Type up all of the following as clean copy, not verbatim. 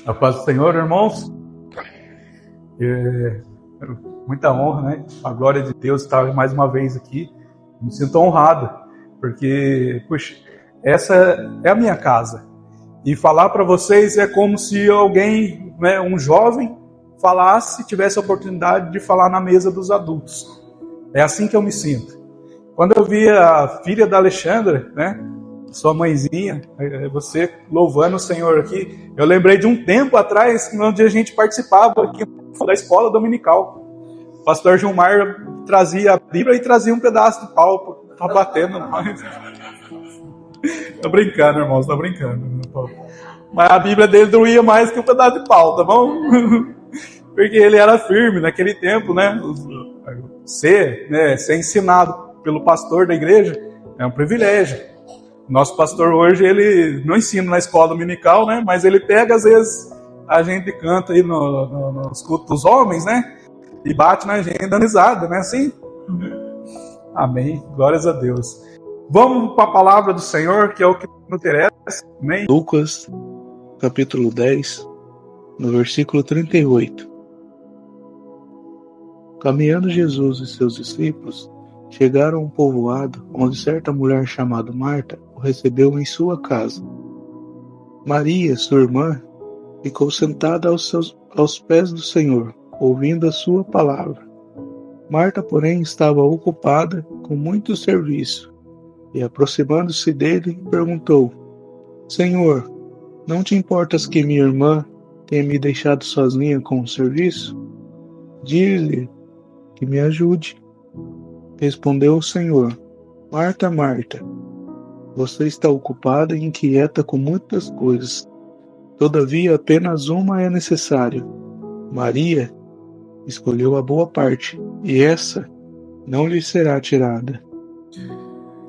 A paz do Senhor, irmãos. Muita honra, né? A glória de Deus estar mais uma vez aqui. Me sinto honrado, porque, puxa, essa é a minha casa. E falar para vocês é como se alguém, né, um jovem, falasse, tivesse a oportunidade de falar na mesa dos adultos. É assim que eu me sinto. Quando eu vi a filha da Alexandra, né, sua mãezinha, você louvando o Senhor aqui, eu lembrei de um tempo atrás, onde a gente participava aqui da escola dominical. O pastor Gilmar trazia a Bíblia e trazia um pedaço de pau para batendo nós. Tô brincando, irmãos, tô brincando. Mas a Bíblia dele doía mais que um pedaço de pau, tá bom? Porque ele era firme naquele tempo, né? Ser ensinado pelo pastor da igreja é um privilégio. Nosso pastor hoje, ele não ensina na escola dominical, né? Mas ele pega, às vezes, a gente canta aí nos cultos dos homens, né? E bate na gente dando risada, né? Assim? Amém. Glórias a Deus. Vamos para a palavra do Senhor, que é o que nos interessa. Amém? Lucas, capítulo 10, no versículo 38. Caminhando Jesus e seus discípulos, chegaram a um povoado onde certa mulher chamada Marta o recebeu em sua casa. Maria, sua irmã, ficou sentada aos pés do Senhor, ouvindo a sua palavra. Marta, porém, estava ocupada com muito serviço, e aproximando-se dele, perguntou: Senhor, não te importas que minha irmã tenha me deixado sozinha com o serviço? Diz-lhe que me ajude. Respondeu o Senhor: Marta, Marta, você está ocupada e inquieta com muitas coisas. Todavia, apenas uma é necessária. Maria escolheu a boa parte, e essa não lhe será tirada.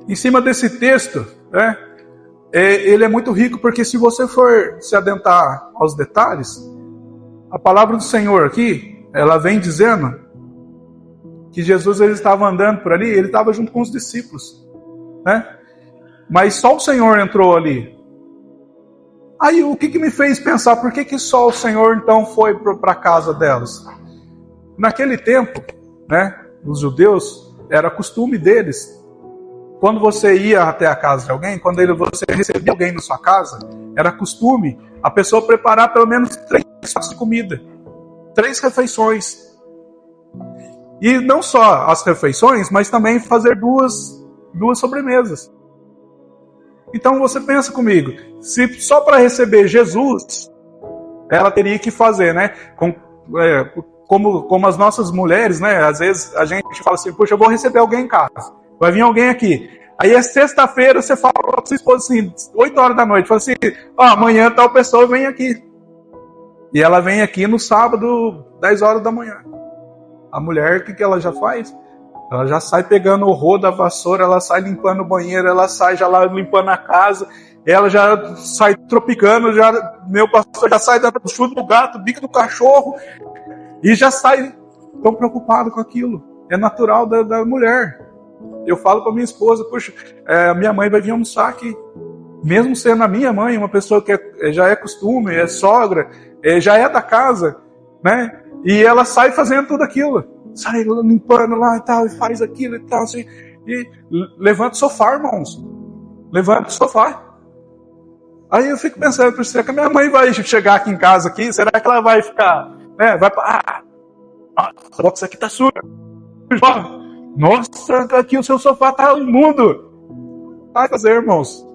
Em cima desse texto, né, ele é muito rico, porque se você for se adentrar aos detalhes, a palavra do Senhor aqui, ela vem dizendo que Jesus, ele estava andando por ali, ele estava junto com os discípulos, né? Mas só o Senhor entrou ali. Aí o que me fez pensar, por que só o Senhor então foi para a casa delas? Naquele tempo, né, os judeus, era costume deles, quando você ia até a casa de alguém, quando você recebia alguém na sua casa, era costume a pessoa preparar pelo menos 3 pratos de comida, 3 refeições. E não só as refeições, mas também fazer duas sobremesas. Então você pensa comigo, se só para receber Jesus, ela teria que fazer, né? Como as nossas mulheres, né? Às vezes a gente fala assim, poxa, eu vou receber alguém em casa, vai vir alguém aqui. Aí é sexta-feira, você fala para sua esposa assim, 8 horas da noite, fala assim, amanhã tal pessoa vem aqui. E ela vem aqui no sábado, 10 horas da manhã. A mulher, o que ela já faz? Ela já sai pegando o rodo, a vassoura, ela sai limpando o banheiro, ela sai já lá limpando a casa, ela já sai tropicando, meu pastor já sai dando chute do gato, bico do cachorro, e já sai tão preocupado com aquilo. É natural da mulher. Eu falo para minha esposa, puxa, minha mãe vai vir almoçar aqui. Mesmo sendo a minha mãe, uma pessoa que já é costume, é sogra, já é da casa, né? E ela sai fazendo tudo aquilo. Sai limpando lá e tal, e faz aquilo e tal, assim. E levanta o sofá, irmãos. Levanta o sofá. Aí eu fico pensando, será que a minha mãe vai chegar aqui em casa aqui? Será que ela vai ficar, né? Vai para... isso aqui tá sujo. Nossa, aqui o seu sofá tá imundo. Vai fazer, irmãos.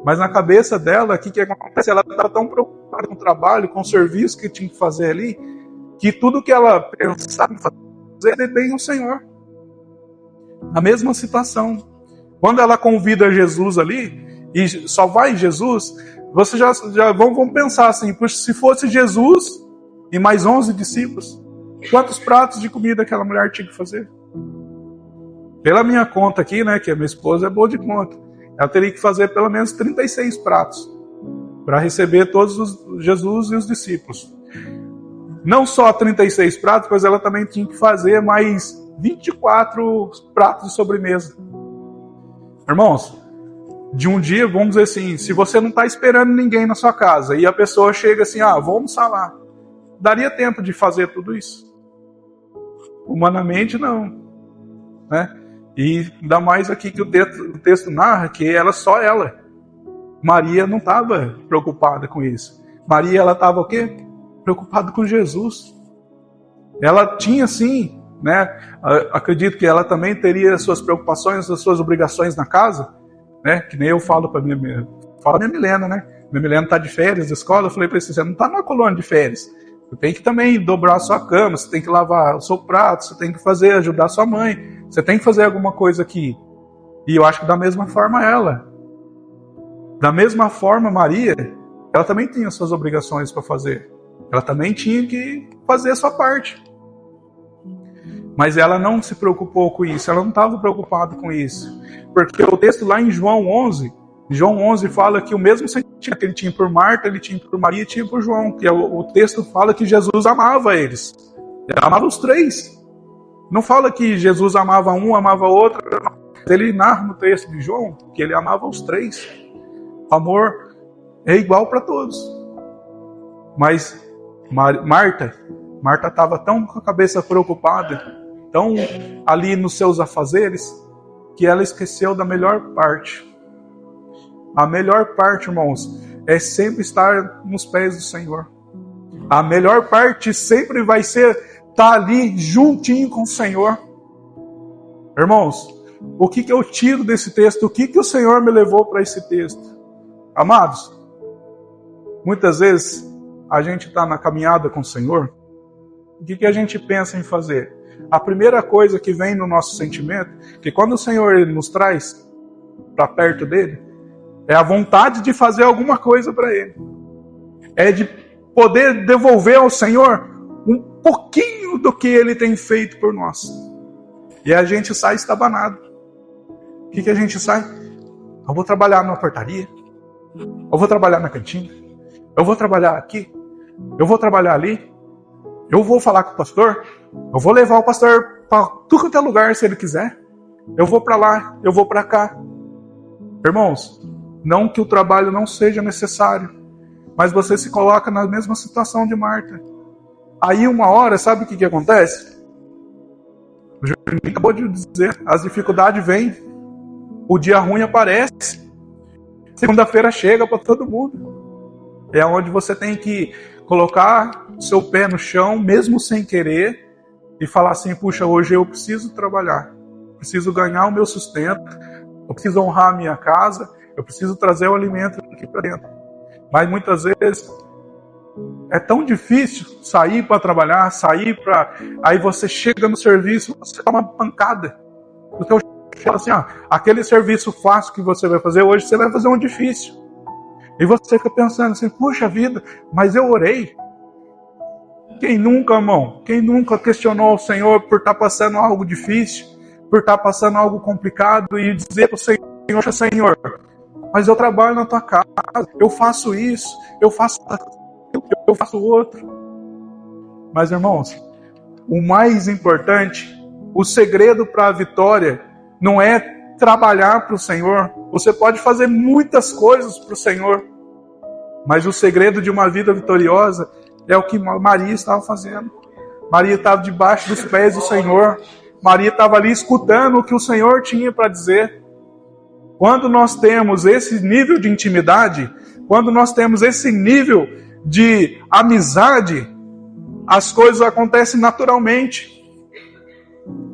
Mas na cabeça dela, o que acontece? Ela estava tão preocupada com o trabalho, com o serviço que tinha que fazer ali, que tudo que ela pensava em fazer é bem o Senhor. A mesma situação. Quando ela convida Jesus ali, e só vai Jesus, você já vão pensar assim, se fosse Jesus e mais 11 discípulos, quantos pratos de comida aquela mulher tinha que fazer? Pela minha conta aqui, né, que a minha esposa é boa de conta, ela teria que fazer pelo menos 36 pratos para receber todos Jesus e os discípulos. Não só 36 pratos, mas ela também tinha que fazer mais 24 pratos de sobremesa. Irmãos, de um dia, vamos dizer assim, se você não está esperando ninguém na sua casa e a pessoa chega assim, vou almoçar lá, daria tempo de fazer tudo isso? Humanamente não, né? E ainda mais aqui que o texto narra que só ela, Maria não estava preocupada com isso. Maria, ela estava o quê? Preocupada com Jesus. Ela tinha sim, né? Acredito que ela também teria as suas preocupações, as suas obrigações na casa, né? Que nem eu falo para minha Milena, né? Minha Milena está de férias da escola, eu falei para você não está numa colônia de férias. Você tem que também dobrar a sua cama, você tem que lavar o seu prato, você tem que ajudar a sua mãe, você tem que fazer alguma coisa aqui. E eu acho que da mesma forma da mesma forma Maria, ela também tinha suas obrigações para fazer. Ela também tinha que fazer a sua parte. Mas ela não se preocupou com isso, ela não estava preocupada com isso. Porque o texto lá em João 11 fala que o mesmo sentimento que ele tinha por Marta, ele tinha por Maria e tinha por João. Que o texto fala que Jesus amava eles. Ele amava os três. Não fala que Jesus amava um, amava outro. Ele narra no texto de João que ele amava os três. O amor é igual para todos. Mas Marta estava tão com a cabeça preocupada, tão ali nos seus afazeres, que ela esqueceu da melhor parte. A melhor parte, irmãos, é sempre estar nos pés do Senhor. A melhor parte sempre vai ser estar ali juntinho com o Senhor. Irmãos, o que eu tiro desse texto? O que o Senhor me levou para esse texto? Amados, muitas vezes a gente está na caminhada com o Senhor, o que a gente pensa em fazer? A primeira coisa que vem no nosso sentimento, que quando o Senhor ele nos traz para perto dele, é a vontade de fazer alguma coisa para ele. É de poder devolver ao Senhor um pouquinho do que ele tem feito por nós. E a gente sai estabanado. O que a gente sai? Eu vou trabalhar na portaria. Eu vou trabalhar na cantina. Eu vou trabalhar aqui. Eu vou trabalhar ali. Eu vou falar com o pastor. Eu vou levar o pastor para tudo quanto é lugar se ele quiser. Eu vou para lá. Eu vou para cá. Irmãos, não que o trabalho não seja necessário, mas você se coloca na mesma situação de Marta. Aí uma hora, sabe o que acontece? O Juninho acabou de dizer, as dificuldades vêm, o dia ruim aparece, segunda-feira chega para todo mundo. É onde você tem que colocar o seu pé no chão, mesmo sem querer, e falar assim, puxa, hoje eu preciso trabalhar, preciso ganhar o meu sustento, eu preciso honrar a minha casa, eu preciso trazer o alimento aqui para dentro. Mas muitas vezes é tão difícil sair para trabalhar, aí você chega no serviço, você dá uma pancada. O teu chefe fala assim, aquele serviço fácil que você vai fazer hoje, você vai fazer um difícil. E você fica pensando assim, puxa vida, mas eu orei. Quem nunca, irmão? Quem nunca questionou o Senhor por estar passando algo difícil, por estar passando algo complicado e dizer para o Senhor, Senhor, mas eu trabalho na tua casa, eu faço isso, eu faço o outro. Mas, irmãos, o mais importante, o segredo para a vitória não é trabalhar para o Senhor. Você pode fazer muitas coisas para o Senhor, mas o segredo de uma vida vitoriosa é o que Maria estava fazendo. Maria estava debaixo dos pés do Senhor. Maria estava ali escutando o que o Senhor tinha para dizer. Quando nós temos esse nível de intimidade, quando nós temos esse nível de amizade, as coisas acontecem naturalmente.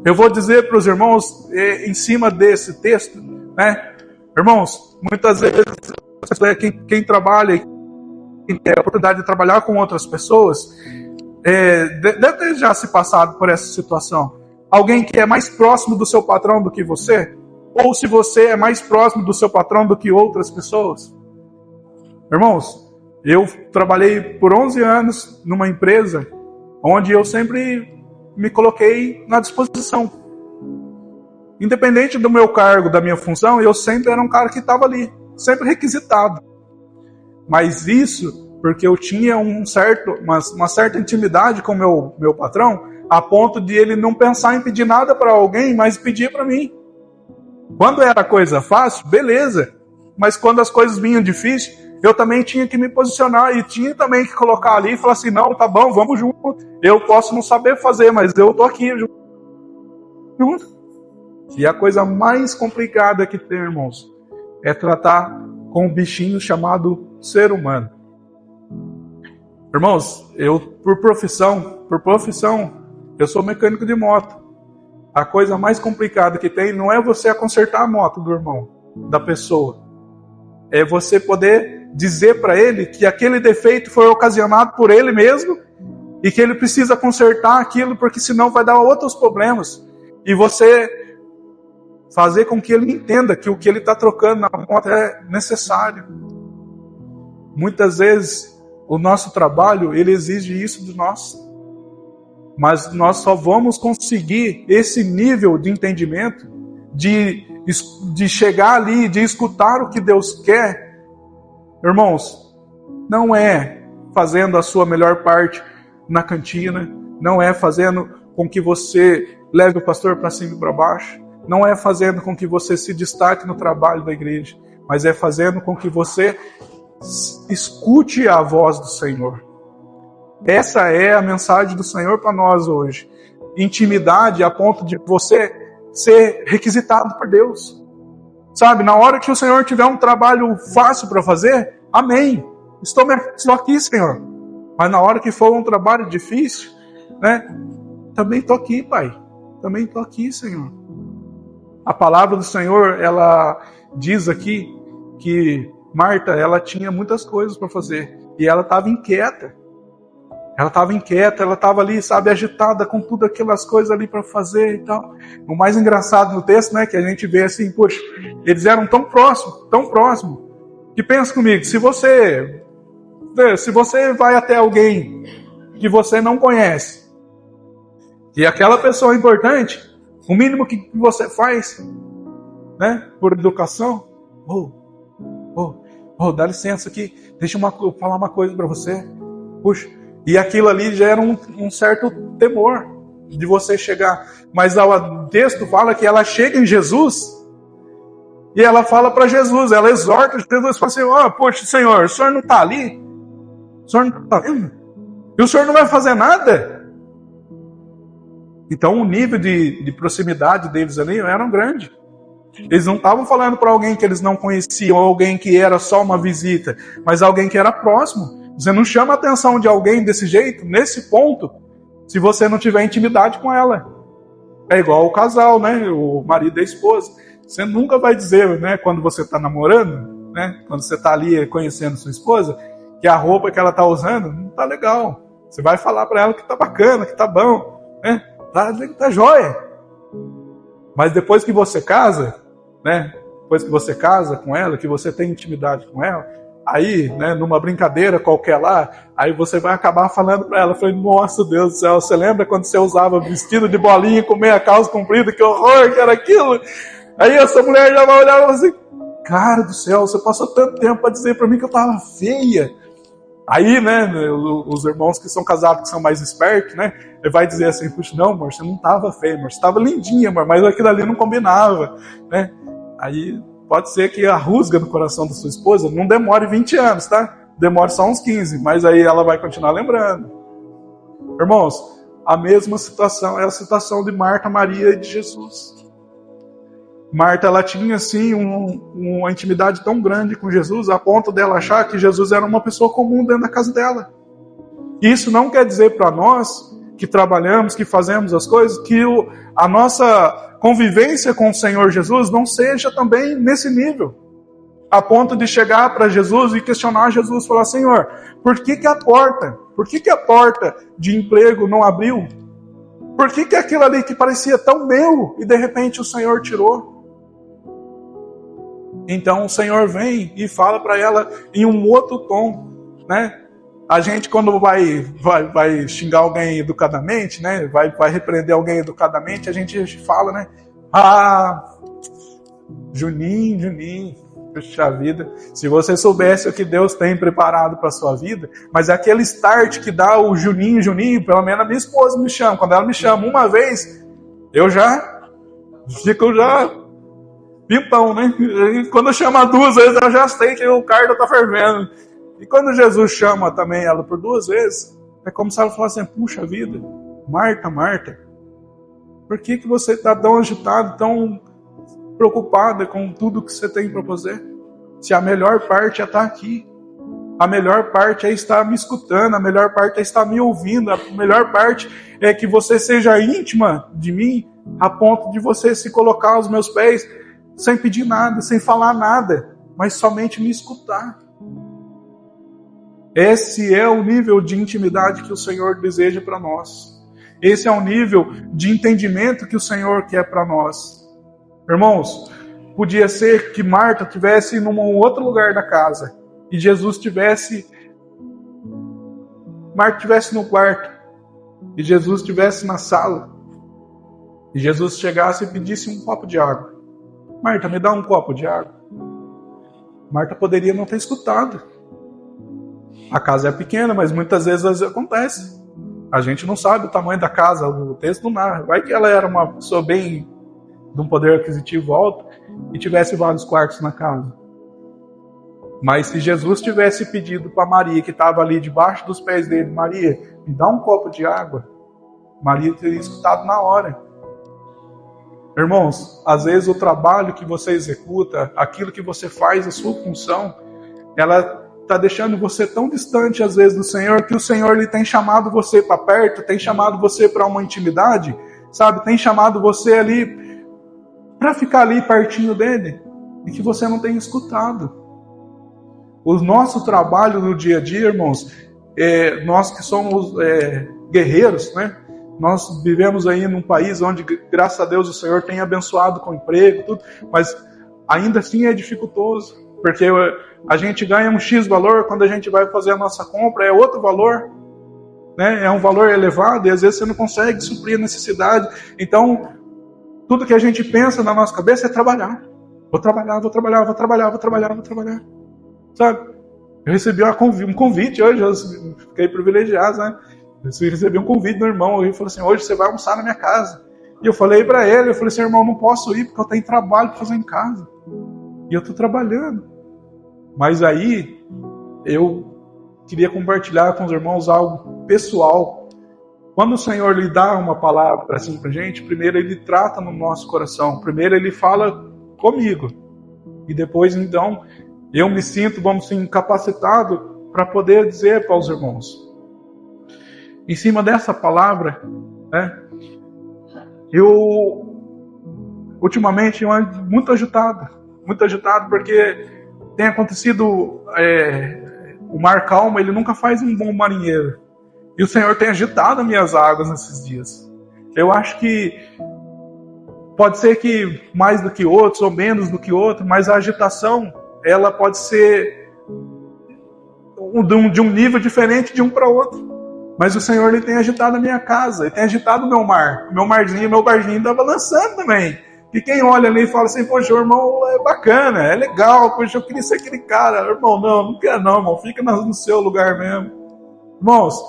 Eu vou dizer para os irmãos, em cima desse texto, né? Irmãos, muitas vezes, quem trabalha, quem tem a oportunidade de trabalhar com outras pessoas, deve ter já se passado por essa situação. Alguém que é mais próximo do seu patrão do que você, ou se você é mais próximo do seu patrão do que outras pessoas. Irmãos, eu trabalhei por 11 anos numa empresa onde eu sempre me coloquei na disposição. Independente do meu cargo, da minha função, eu sempre era um cara que estava ali, sempre requisitado. Mas isso porque eu tinha uma certa intimidade com o meu patrão, a ponto de ele não pensar em pedir nada para alguém, mas pedir para mim. Quando era coisa fácil, beleza. mas quando as coisas vinham difíceis, eu também tinha que me posicionar e tinha também que colocar ali e falar assim, não, tá bom, vamos junto. Eu posso não saber fazer, mas eu tô aqui junto. E a coisa mais complicada que tem, irmãos, é tratar com um bichinho chamado ser humano. Irmãos, eu por profissão, eu sou mecânico de moto. A coisa mais complicada que tem não é você consertar a moto do irmão, da pessoa. É você poder dizer para ele que aquele defeito foi ocasionado por ele mesmo e que ele precisa consertar aquilo, porque senão vai dar outros problemas. E você fazer com que ele entenda que o que ele está trocando na moto é necessário. Muitas vezes o nosso trabalho ele exige isso de nós. Mas nós só vamos conseguir esse nível de entendimento, de chegar ali, de escutar o que Deus quer. Irmãos, não é fazendo a sua melhor parte na cantina, não é fazendo com que você leve o pastor para cima e para baixo, não é fazendo com que você se destaque no trabalho da igreja, mas é fazendo com que você escute a voz do Senhor. Essa é a mensagem do Senhor para nós hoje. Intimidade a ponto de você ser requisitado por Deus. Sabe, na hora que o Senhor tiver um trabalho fácil para fazer, amém. Estou aqui, Senhor. Mas na hora que for um trabalho difícil, né? Também estou aqui, Pai. Também estou aqui, Senhor. A palavra do Senhor, ela diz aqui que Marta, ela tinha muitas coisas para fazer. E ela estava inquieta. Ela estava ali, sabe, agitada com tudo aquelas coisas ali para fazer e tal. O mais engraçado no texto, né, que a gente vê assim, poxa, eles eram tão próximos, que pensa comigo, se você vai até alguém que você não conhece, e aquela pessoa é importante, o mínimo que você faz, né, por educação, dá licença aqui, deixa eu falar uma coisa para você, puxa. E aquilo ali gera um certo temor de você chegar. Mas o texto fala que ela chega em Jesus e ela fala para Jesus, ela exorta Jesus, fala assim, poxa, Senhor, o Senhor não está ali? O Senhor não está vendo? E o Senhor não vai fazer nada? Então o nível de proximidade deles ali era grande. Eles não estavam falando para alguém que eles não conheciam, ou alguém que era só uma visita, mas alguém que era próximo. Você não chama a atenção de alguém desse jeito, nesse ponto, se você não tiver intimidade com ela. É igual o casal, né? O marido e a esposa. Você nunca vai dizer, né, quando você está namorando, né, quando você está ali conhecendo sua esposa, que a roupa que ela está usando não está legal. Você vai falar para ela que está bacana, que está bom, né? Tá jóia. Mas depois que você casa, né? Depois que você casa com ela, que você tem intimidade com ela, aí, né, numa brincadeira qualquer lá, aí você vai acabar falando pra ela, falei, nossa, Deus do céu, você lembra quando você usava vestido de bolinha com meia calça comprida, que horror que era aquilo? Aí essa mulher já vai olhar e falar assim, cara do céu, você passou tanto tempo pra dizer pra mim que eu tava feia. Aí, né, os irmãos que são casados, que são mais espertos, né, ele vai dizer assim, puxa, não, amor, você não tava feia, amor, você tava lindinha, amor, mas aquilo ali não combinava, né? Aí pode ser que a rusga no coração da sua esposa não demore 20 anos, tá? Demore só uns 15, mas aí ela vai continuar lembrando. Irmãos, a mesma situação é a situação de Marta, Maria e de Jesus. Marta, ela tinha assim uma intimidade tão grande com Jesus, a ponto dela achar que Jesus era uma pessoa comum dentro da casa dela. Isso não quer dizer para nós que trabalhamos, que fazemos as coisas, que a nossa convivência com o Senhor Jesus não seja também nesse nível, a ponto de chegar para Jesus e questionar Jesus, falar, Senhor, por que a porta de emprego não abriu? Por que aquilo ali que parecia tão meu e de repente o Senhor tirou? Então o Senhor vem e fala para ela em um outro tom, né? A gente, quando vai xingar alguém educadamente, né? Vai repreender alguém educadamente, a gente fala, né? Juninho, puxa vida. Se você soubesse o que Deus tem preparado para a sua vida, mas é aquele start que dá o Juninho, pelo menos a minha esposa me chama. Quando ela me chama uma vez, eu já fico Pimpão, né? E quando chama 2 vezes, eu já sei que o cardo está fervendo. E quando Jesus chama também ela por 2 vezes, é como se ela falasse assim, puxa vida, Marta, Marta, por que você está tão agitado, tão preocupada com tudo que você tem para fazer? Se a melhor parte é estar aqui. A melhor parte é estar me escutando, a melhor parte é estar me ouvindo, a melhor parte é que você seja íntima de mim, a ponto de você se colocar aos meus pés, sem pedir nada, sem falar nada, mas somente me escutar. Esse é o nível de intimidade que o Senhor deseja para nós. Esse é o nível de entendimento que o Senhor quer para nós. Irmãos, podia ser que Marta estivesse num outro lugar da casa e Jesus Marta estivesse no quarto e Jesus estivesse na sala e Jesus chegasse e pedisse um copo de água. Marta, me dá um copo de água. Marta poderia não ter escutado. A casa é pequena, mas muitas vezes acontece. A gente não sabe o tamanho da casa, o texto não narra. Vai que ela era uma pessoa bem de um poder aquisitivo alto e tivesse vários quartos na casa. Mas se Jesus tivesse pedido para Maria, que estava ali debaixo dos pés dele, Maria, me dá um copo de água, Maria teria escutado na hora. Irmãos, às vezes o trabalho que você executa, aquilo que você faz, a sua função, ela está deixando você tão distante às vezes do Senhor, que o Senhor ele tem chamado você para perto, tem chamado você para uma intimidade, sabe? Tem chamado você ali para ficar ali pertinho dele, e que você não tem escutado. O nosso trabalho no dia a dia, irmãos, nós que somos guerreiros, né? Nós vivemos aí num país onde, graças a Deus, o Senhor tem abençoado com emprego, tudo, mas ainda assim é dificultoso, porque a gente ganha um X valor, quando a gente vai fazer a nossa compra é outro valor, né? É um valor elevado e às vezes você não consegue suprir a necessidade. Então, tudo que a gente pensa na nossa cabeça é trabalhar. Vou trabalhar. Sabe? Eu recebi um convite hoje, eu fiquei privilegiado, né? Eu recebi um convite do irmão, ele falou assim, hoje você vai almoçar na minha casa. E eu falei para ele, eu falei assim, irmão, não posso ir porque eu tenho trabalho para fazer em casa. E eu estou trabalhando. Mas aí, eu queria compartilhar com os irmãos algo pessoal. Quando o Senhor lhe dá uma palavra assim pra gente, primeiro Ele trata no nosso coração. Primeiro Ele fala comigo. E depois, então, eu me sinto, vamos dizer, incapacitado para poder dizer para os irmãos. Em cima dessa palavra, né, eu ultimamente eu ando muito agitado porque tem acontecido, o mar calmo, ele nunca faz um bom marinheiro. E o Senhor tem agitado as minhas águas nesses dias. Eu acho que pode ser que mais do que outros ou menos do que outros, mas a agitação, ela pode ser de um nível diferente de um para outro. Mas o Senhor ele tem agitado a minha casa, ele tem agitado o meu mar. O meu marzinho, meu barquinho está balançando também. E quem olha ali e fala assim, poxa, o irmão é bacana, é legal, poxa, eu queria ser aquele cara. Irmão, não quero não, irmão, fica no seu lugar mesmo. Irmãos,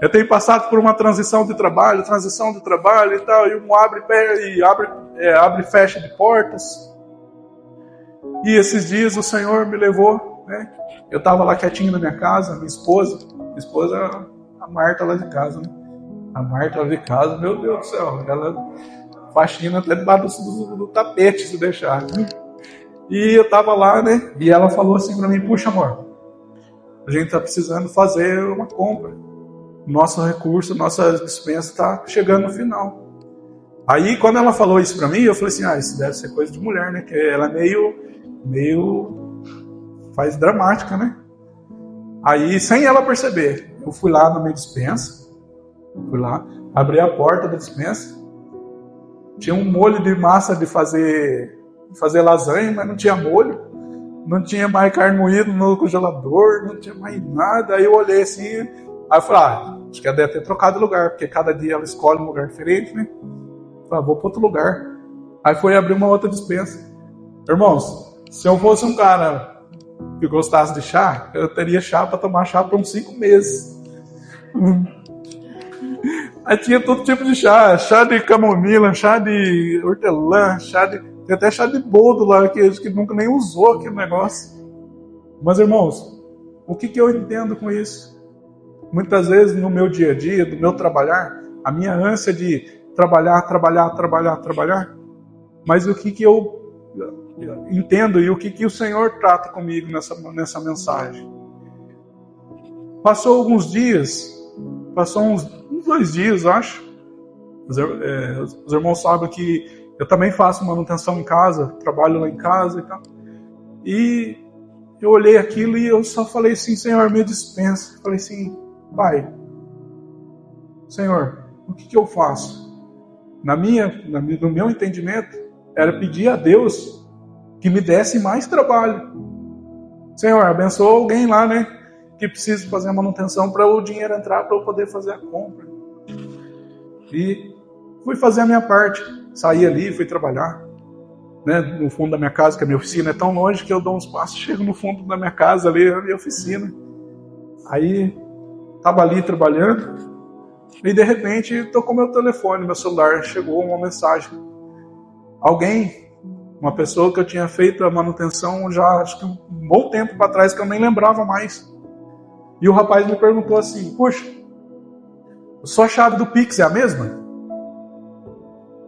eu tenho passado por uma transição de trabalho e tal, e um abre e fecha de portas. E esses dias o Senhor me levou, né? Eu estava lá quietinho na minha casa, minha esposa, a Marta lá de casa, né? A Marta lá de casa, meu Deus do céu, ela faxina até debaixo do tapete, se deixar. Né? E eu tava lá, né? E ela falou assim pra mim, puxa amor, a gente tá precisando fazer uma compra. Nosso recurso, nossa dispensa tá chegando no final. Aí quando ela falou isso pra mim, eu falei assim, isso deve ser coisa de mulher, né? Que ela é meio faz dramática, né? Aí, sem ela perceber, eu fui lá na minha dispensa, abri a porta da dispensa, tinha um molho de massa de fazer lasanha, mas não tinha molho, não tinha mais carne moída no congelador, não tinha mais nada. Aí eu olhei assim, aí eu falei, acho que ela deve ter trocado de lugar, porque cada dia ela escolhe um lugar diferente, né? Eu falei, vou para outro lugar. Aí foi abrir uma outra dispensa. Irmãos, se eu fosse um cara que gostasse de chá, eu teria chá para tomar chá por uns 5 meses. Aí tinha todo tipo de chá de camomila, chá de hortelã, Tem até chá de boldo lá, que nunca nem usou aquele negócio. Mas, irmãos, o que eu entendo com isso? Muitas vezes no meu dia a dia, do meu trabalhar, a minha ânsia de trabalhar, mas o que eu entendo e o que o Senhor trata comigo nessa mensagem? Passou alguns dias, passou uns 2 dias, acho. Os irmãos sabem que eu também faço manutenção em casa, trabalho lá em casa e tal. E eu olhei aquilo e eu só falei assim: Senhor, me dispensa. Falei assim: Pai, Senhor, o que eu faço? No meu entendimento, era pedir a Deus que me desse mais trabalho. Senhor, abençoa alguém lá, né? Que precisa fazer a manutenção para o dinheiro entrar, para eu poder fazer a compra. E fui fazer a minha parte. Saí ali, fui trabalhar, né, no fundo da minha casa, que a minha oficina é tão longe que eu dou uns passos, chego no fundo da minha casa ali, a minha oficina. Aí, estava ali trabalhando, e de repente tocou meu telefone, meu celular, chegou uma mensagem. Alguém, uma pessoa que eu tinha feito a manutenção já, acho que um bom tempo para trás, que eu nem lembrava mais. E o rapaz me perguntou assim: puxa, sua chave do Pix é a mesma?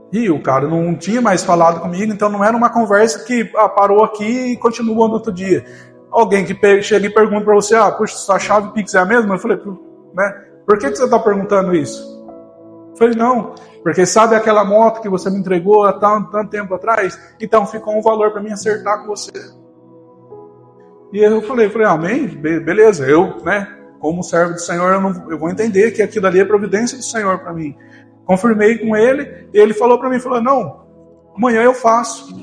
E o cara não tinha mais falado comigo, então não era uma conversa que parou aqui e continuou no outro dia. Alguém que chega e pergunta para você: puxa, sua chave Pix é a mesma? Eu falei: né? Por que você está perguntando isso? Eu falei: não, porque sabe aquela moto que você me entregou há tanto tempo atrás? Então ficou um valor para mim acertar com você. E eu falei: amém, beleza, eu, né, como servo do Senhor, eu vou entender que aquilo ali é providência do Senhor para mim. Confirmei com ele, e ele falou para mim, não, amanhã eu faço.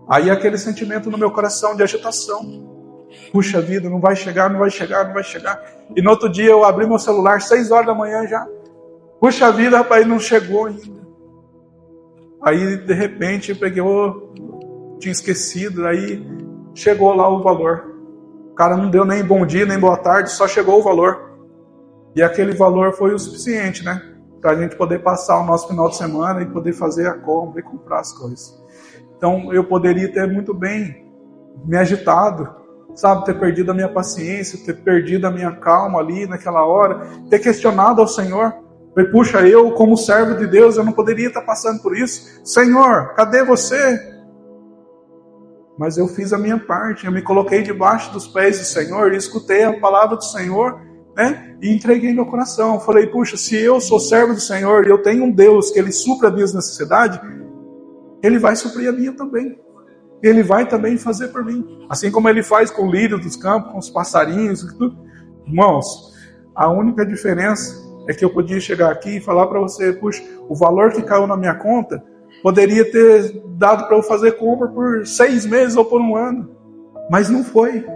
Aí aquele sentimento no meu coração de agitação. Puxa vida, não vai chegar. E no outro dia eu abri meu celular, 6 horas da manhã já. Puxa vida, rapaz, não chegou ainda. Aí de repente eu peguei, tinha esquecido, aí chegou lá o valor. O cara não deu nem bom dia, nem boa tarde, só chegou o valor. E aquele valor foi o suficiente, né? Para a gente poder passar o nosso final de semana e poder fazer a compra e comprar as coisas. Então eu poderia ter muito bem me agitado, sabe, ter perdido a minha paciência, ter perdido a minha calma ali naquela hora, ter questionado ao Senhor. Falei: puxa, eu como servo de Deus, eu não poderia estar passando por isso. Senhor, cadê você? Mas eu fiz a minha parte, eu me coloquei debaixo dos pés do Senhor e escutei a palavra do Senhor, né? E entreguei meu coração. Falei: puxa, se eu sou servo do Senhor e eu tenho um Deus que Ele supra as minhas necessidades, Ele vai suprir a minha também. Ele vai também fazer por mim. Assim como Ele faz com o lírio dos campos, com os passarinhos e tudo. Irmãos, a única diferença é que eu podia chegar aqui e falar para você: puxa, o valor que caiu na minha conta poderia ter dado para eu fazer compra por 6 meses ou por 1 ano. Mas não foi.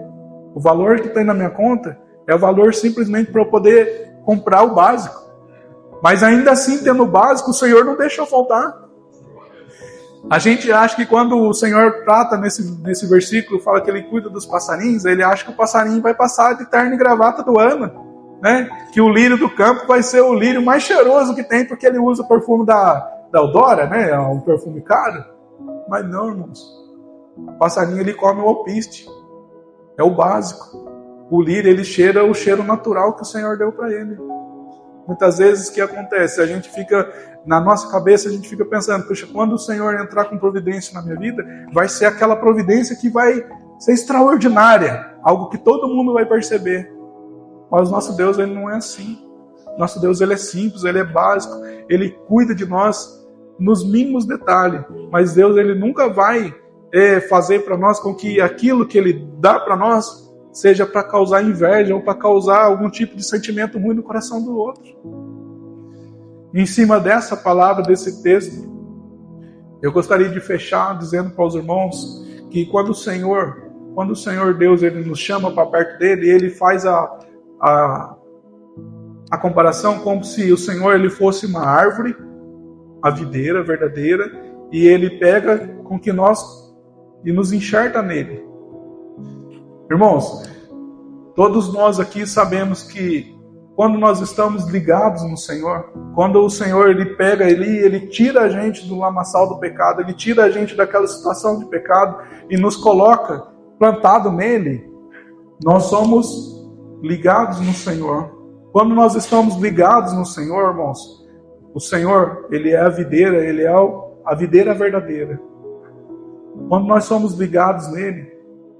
O valor que tem na minha conta é o valor simplesmente para eu poder comprar o básico. Mas ainda assim, tendo o básico, o Senhor não deixa eu faltar. A gente acha que quando o Senhor trata nesse versículo, fala que Ele cuida dos passarinhos, ele acha que o passarinho vai passar de terno e gravata do ano, né? Que o lírio do campo vai ser o lírio mais cheiroso que tem, porque ele usa o perfume da Eudora, né? É um perfume caro. Mas não, irmãos. O passarinho, ele come o alpiste. É o básico. O lírio, ele cheira o cheiro natural que o Senhor deu para ele. Muitas vezes o que acontece? A gente fica, na nossa cabeça, a gente fica pensando: puxa, quando o Senhor entrar com providência na minha vida, vai ser aquela providência que vai ser extraordinária, algo que todo mundo vai perceber. Mas o nosso Deus, Ele não é assim. Nosso Deus, Ele é simples, Ele é básico, Ele cuida de nós nos mínimos detalhes. Mas Deus, Ele nunca vai fazer para nós com que aquilo que Ele dá para nós seja para causar inveja ou para causar algum tipo de sentimento ruim no coração do outro. Em cima dessa palavra, desse texto, eu gostaria de fechar dizendo para os irmãos que quando o Senhor Deus, Ele nos chama para perto dEle, Ele faz a comparação como se o Senhor, Ele fosse uma árvore, a videira verdadeira, e Ele pega com que nós e nos enxerta nele. Irmãos, todos nós aqui sabemos que quando nós estamos ligados no Senhor, quando o Senhor ele pega, ele tira a gente do lamaçal do pecado, ele tira a gente daquela situação de pecado e nos coloca plantado nele, nós somos ligados no Senhor. Quando nós estamos ligados no Senhor, irmãos, o Senhor, ele é a videira, ele é a videira verdadeira. Quando nós somos ligados nele,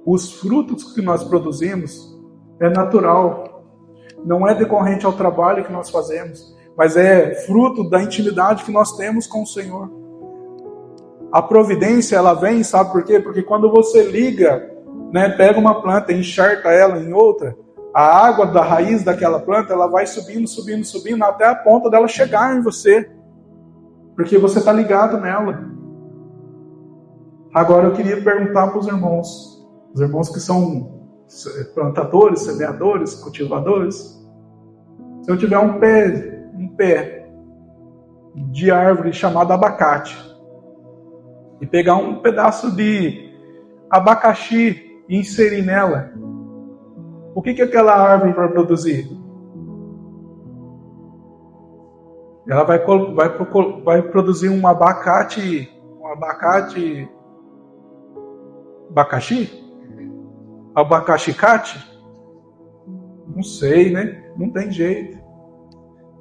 os frutos que nós produzimos é natural. Não é decorrente ao trabalho que nós fazemos, mas é fruto da intimidade que nós temos com o Senhor. A providência, ela vem, sabe por quê? Porque quando você liga, pega uma planta e enxerta ela em outra, a água da raiz daquela planta, ela vai subindo, subindo, subindo, até a ponta dela chegar em você. Porque você está ligado nela. Agora eu queria perguntar para os irmãos que são plantadores, semeadores, cultivadores. Se eu tiver um pé de árvore chamado abacate e pegar um pedaço de abacaxi e inserir nela, o que aquela árvore vai produzir? Ela vai produzir um abacaxi? Abacaxicate? Não sei, Não tem jeito.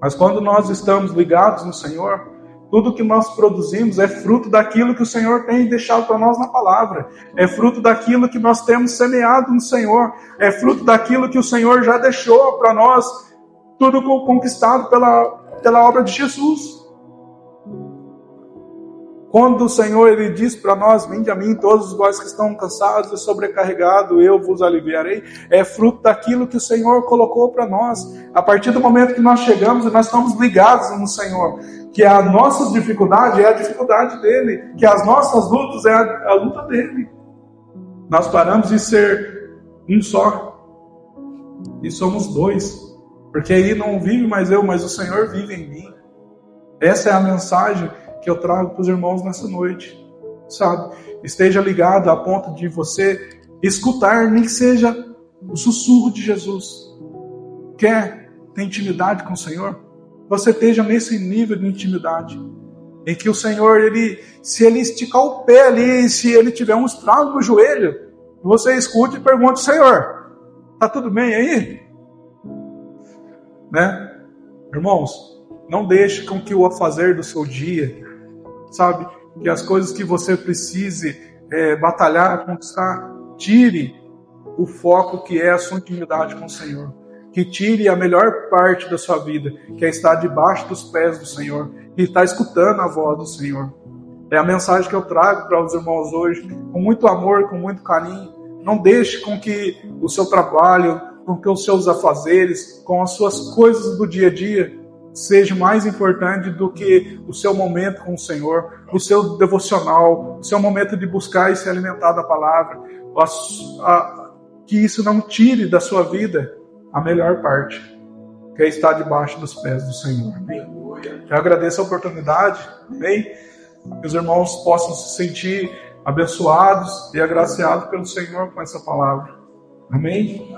Mas quando nós estamos ligados no Senhor, tudo que nós produzimos é fruto daquilo que o Senhor tem deixado para nós na palavra. É fruto daquilo que nós temos semeado no Senhor. É fruto daquilo que o Senhor já deixou para nós, tudo conquistado pela obra de Jesus. Quando o Senhor ele diz para nós, vinde a mim todos vós que estão cansados e sobrecarregados, eu vos aliviarei, é fruto daquilo que o Senhor colocou para nós. A partir do momento que nós chegamos e nós estamos ligados no Senhor, que a nossa dificuldade é a dificuldade dele, que as nossas lutas é a luta dele. Nós paramos de ser um só e somos dois, porque aí não vive mais eu, mas o Senhor vive em mim. Essa é a mensagem que eu trago para os irmãos nessa noite, sabe? Esteja ligado a ponto de você escutar, nem que seja o sussurro de Jesus. Quer ter intimidade com o Senhor? Você esteja nesse nível de intimidade, em que o Senhor, se ele esticar o pé ali, se ele tiver um estrago no joelho, você escute e pergunte, Senhor, tá tudo bem aí? Irmãos, não deixe com que o afazer do seu dia, sabe, que as coisas que você precise batalhar, conquistar, tire o foco que é a sua intimidade com o Senhor. Que tire a melhor parte da sua vida, que é estar debaixo dos pés do Senhor, e estar escutando a voz do Senhor. É a mensagem que eu trago para os irmãos hoje, com muito amor, com muito carinho. Não deixe com que o seu trabalho, com que os seus afazeres, com as suas coisas do dia a dia, seja mais importante do que o seu momento com o Senhor, o seu devocional, o seu momento de buscar e se alimentar da palavra. Que isso não tire da sua vida a melhor parte, que é estar debaixo dos pés do Senhor. Amém? Eu agradeço a oportunidade, amém? Que os irmãos possam se sentir abençoados e agraciados pelo Senhor com essa palavra. Amém?